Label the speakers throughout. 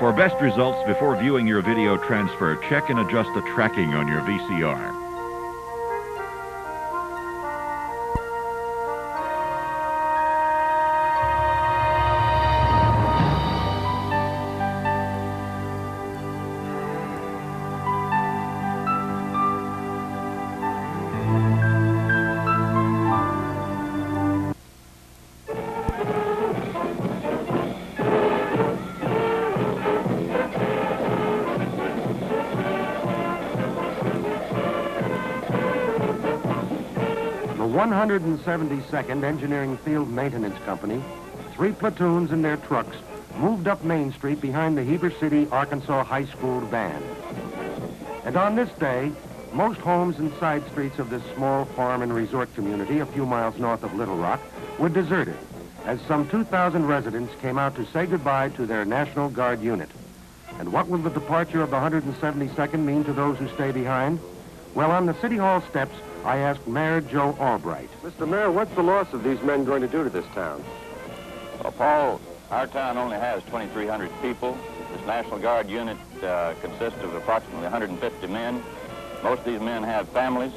Speaker 1: For best results before viewing your video transfer, check and adjust the tracking on your VCR.
Speaker 2: The 172nd Engineering Field Maintenance Company, 3 platoons in their trucks, moved up Main Street behind the Heber City, Arkansas High School band. And on this day, most homes and side streets of this small farm and resort community a few miles north of Little Rock were deserted, as some 2,000 residents came out to say goodbye to their National Guard unit. And what will the departure of the 172nd mean to those who stay behind? Well, on the City Hall steps, I asked Mayor Joe Albright.
Speaker 3: Mr. Mayor, what's the loss of these men going to do to this town?
Speaker 4: Well, Paul, our town only has 2,300 people. This National Guard unit consists of approximately 150 men. Most of these men have families,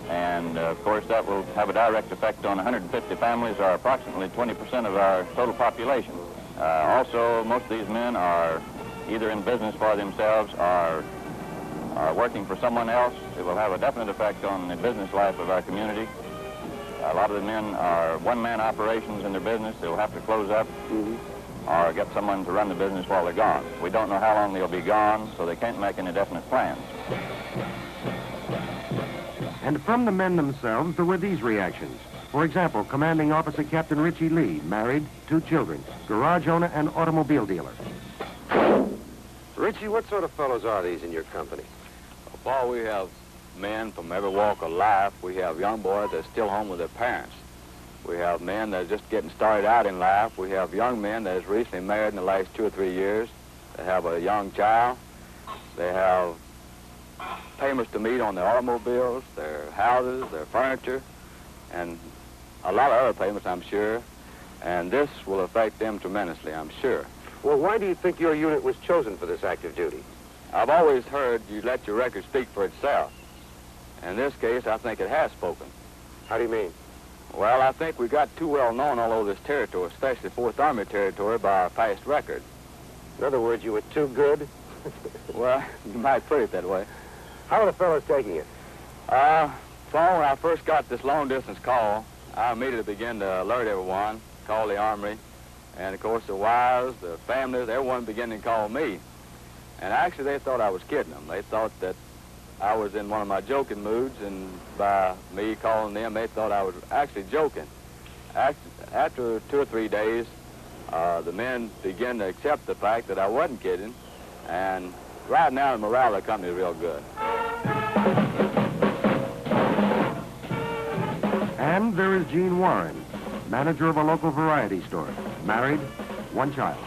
Speaker 4: and of course that will have a direct effect on 150 families, or approximately 20% of our total population. Also, most of these men are either in business for themselves or are working for someone else. It will have a definite effect on the business life of our community. A lot of the men are one-man operations in their business. They'll have to close up or get someone to run the business while they're gone. We don't know how long they'll be gone, so they can't make any definite plans.
Speaker 2: And from the men themselves, there were these reactions. For example, Commanding Officer Captain Richie Lee, married, 2 children, garage owner and automobile dealer.
Speaker 3: Richie, what sort of fellows are these in your company?
Speaker 5: Paul, we have men from every walk of life. We have young boys that are still home with their parents. We have men that are just getting started out in life. We have young men that is recently married in the last 2 or 3 years. They have a young child. They have payments to meet on their automobiles, their houses, their furniture, and a lot of other payments, I'm sure. And this will affect them tremendously, I'm sure.
Speaker 3: Well, why do you think your unit was chosen for this active duty?
Speaker 5: I've always heard you let your record speak for itself. In this case, I think it has spoken.
Speaker 3: How do you mean?
Speaker 5: Well, I think we got too well known all over this territory, especially 4th Army territory, by our past record.
Speaker 3: In other words, you were too good?
Speaker 5: Well, you might put it that way.
Speaker 3: How are the fellows taking it?
Speaker 5: Paul, when I first got this long-distance call, I immediately began to alert everyone, call the Armory, and, of course, the wives, the families, everyone began to call me. And actually, they thought I was kidding them. They thought that I was in one of my joking moods, and by me calling them, they thought I was actually joking. After 2 or 3 days, the men began to accept the fact that I wasn't kidding, and right now the morale of the company is real good.
Speaker 2: And there is Gene Warren, manager of a local variety store, married, 1 child.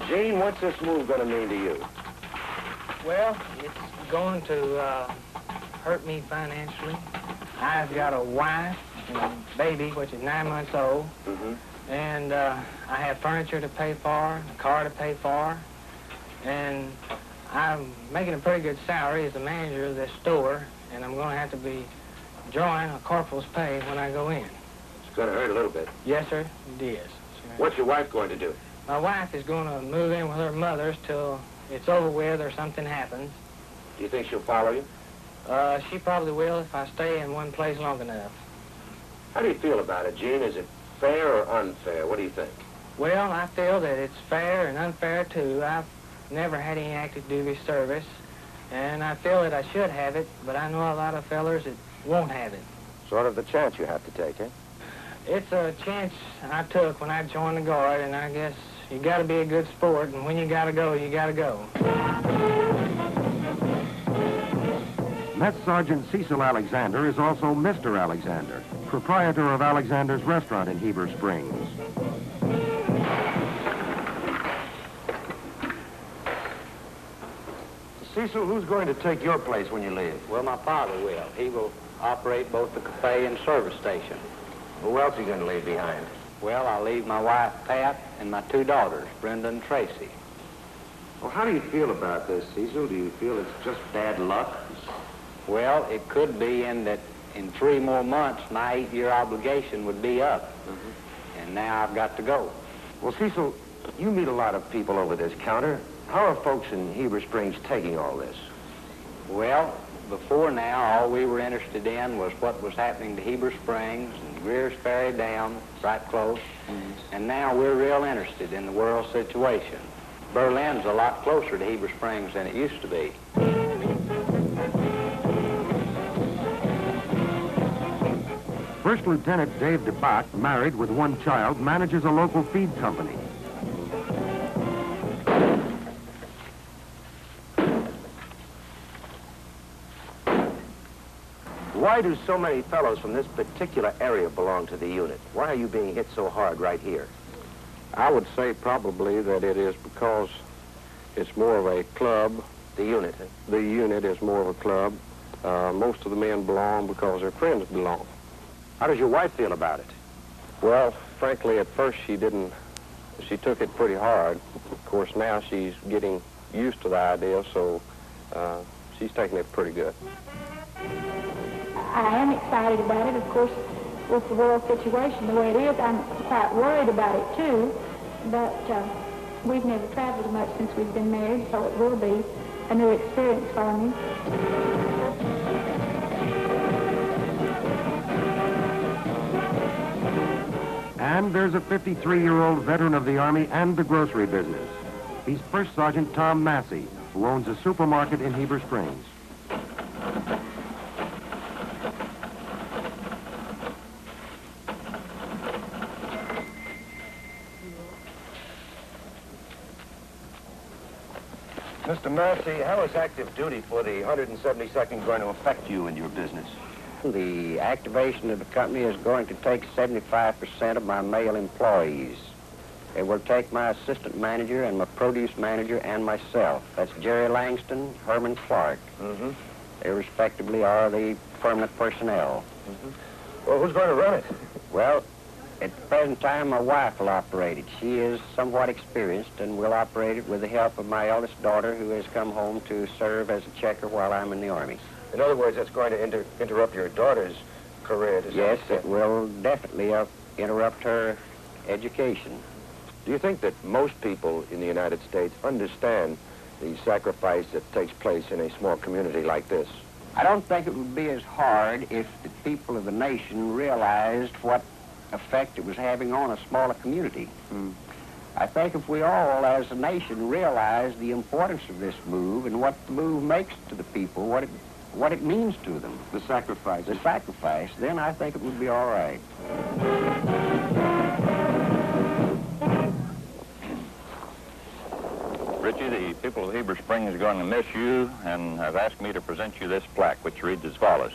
Speaker 3: Gene, what's this move going to mean to you?
Speaker 6: Well, it's going to hurt me financially. I've got a wife and a baby, which is 9 months old. And I have furniture to pay for, a car to pay for. And I'm making a pretty good salary as a manager of this store, and I'm going to have to be drawing a corporal's pay when I go in.
Speaker 3: It's going to hurt a little bit.
Speaker 6: Yes, sir, it is.
Speaker 3: What's your wife going to do?
Speaker 6: My wife is going to move in with her mother's till it's over with or something happens.
Speaker 3: Do you think she'll follow you?
Speaker 6: She probably will if I stay in one place long enough.
Speaker 3: How do you feel about it, Gene? Is it fair or unfair? What do you think?
Speaker 6: Well, I feel that it's fair and unfair, too. I've never had any active duty service, and I feel that I should have it, but I know a lot of fellers that won't have it.
Speaker 3: Sort of the chance you have to take, eh?
Speaker 6: It's a chance I took when I joined the Guard, and I guess you got to be a good sport, and when you got to go, you got to go.
Speaker 2: Mess Sergeant Cecil Alexander is also Mr. Alexander, proprietor of Alexander's Restaurant in Heber Springs.
Speaker 3: Cecil, who's going to take your place when you leave?
Speaker 7: Well, my father will. He will
Speaker 6: operate both the cafe and service station.
Speaker 3: Who else are you going to leave behind?
Speaker 6: Well, I'll leave my wife, Pat, and my 2 daughters, Brenda and Tracy.
Speaker 3: Well, how do you feel about this, Cecil? Do you feel it's just bad luck?
Speaker 6: Well, it could be in that in 3 more months, my 8-year obligation would be up. And now I've got to go.
Speaker 3: Well, Cecil, you meet a lot of people over this counter. How are folks in Heber Springs taking all this?
Speaker 6: Well, before now, all we were interested in was what was happening to Heber Springs and Greer's Ferry Dam, right close. And now we're real interested in the world situation. Berlin's a lot closer to Heber Springs than it used to be.
Speaker 2: First Lieutenant Dave DeBach, married with 1 child, manages a local feed company.
Speaker 3: Why do so many fellows from this particular area belong to the unit? Why are you being hit so hard right here?
Speaker 7: I would say probably that it is because it's more of a club.
Speaker 3: The unit?
Speaker 7: The unit is more of a club. Most of the men belong because their friends belong.
Speaker 3: How does your wife feel about it?
Speaker 7: Well, frankly, at first she didn't. She took it pretty hard. Of course, now she's getting used to the idea, so she's taking it pretty good.
Speaker 8: I am excited about it. Of course, with the world situation the way it is, I'm quite worried about it too. But we've never traveled much since we've been married, so it will be a new experience for me.
Speaker 2: And there's a 53-year-old veteran of the Army and the grocery business. He's First Sergeant Tom Massey, who owns a supermarket in Heber Springs.
Speaker 3: Mr. Massey, how is active duty for the 172nd going to affect you and your business?
Speaker 6: The activation of the company is going to take 75% of my male employees. It will take my assistant manager and my produce manager and myself. That's Jerry Langston, Herman Clark. They respectively are the permanent personnel.
Speaker 3: Well, who's going to run it?
Speaker 6: Well, at the present time, my wife will operate it. She is somewhat experienced and will operate it with the help of my eldest daughter, who has come home to serve as a checker while I'm in the Army.
Speaker 3: In other words, that's going to interrupt your daughter's career to some
Speaker 6: Yes,
Speaker 3: extent.
Speaker 6: it will definitely interrupt her education.
Speaker 3: Do you think that most people in the United States understand the sacrifice that takes place in a small community like this?
Speaker 6: I don't think it would be as hard if the people of the nation realized what effect it was having on a smaller community. I think if we all, as a nation, realize the importance of this move and what the move makes to the people, what it means to them.
Speaker 3: The sacrifice.
Speaker 6: The sacrifice, then I think it would be all right.
Speaker 4: Richie, the people of Heber Springs are going to miss you and have asked me to present you this plaque, which reads as follows.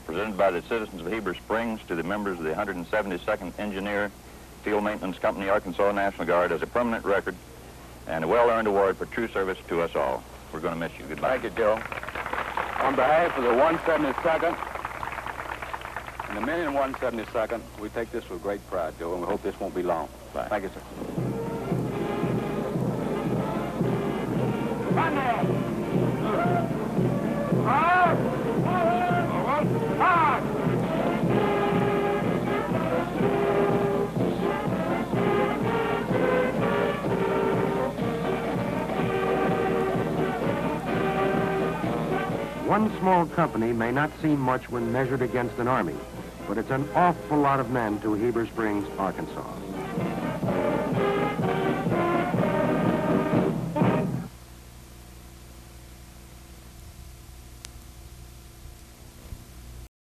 Speaker 4: Presented by the citizens of Heber Springs to the members of the 172nd Engineer Field Maintenance Company, Arkansas National Guard, as a permanent record and a well-earned award for true service to us all. We're going to miss you. Goodbye.
Speaker 5: Thank you, Joe. On behalf of the 172nd and the men in 172nd, we take this with great pride, Joe, and we hope this won't be long.
Speaker 4: Bye.
Speaker 5: Thank you, sir.
Speaker 2: One small company may not seem much when measured against an army, but it's an awful lot of men to Heber Springs, Arkansas.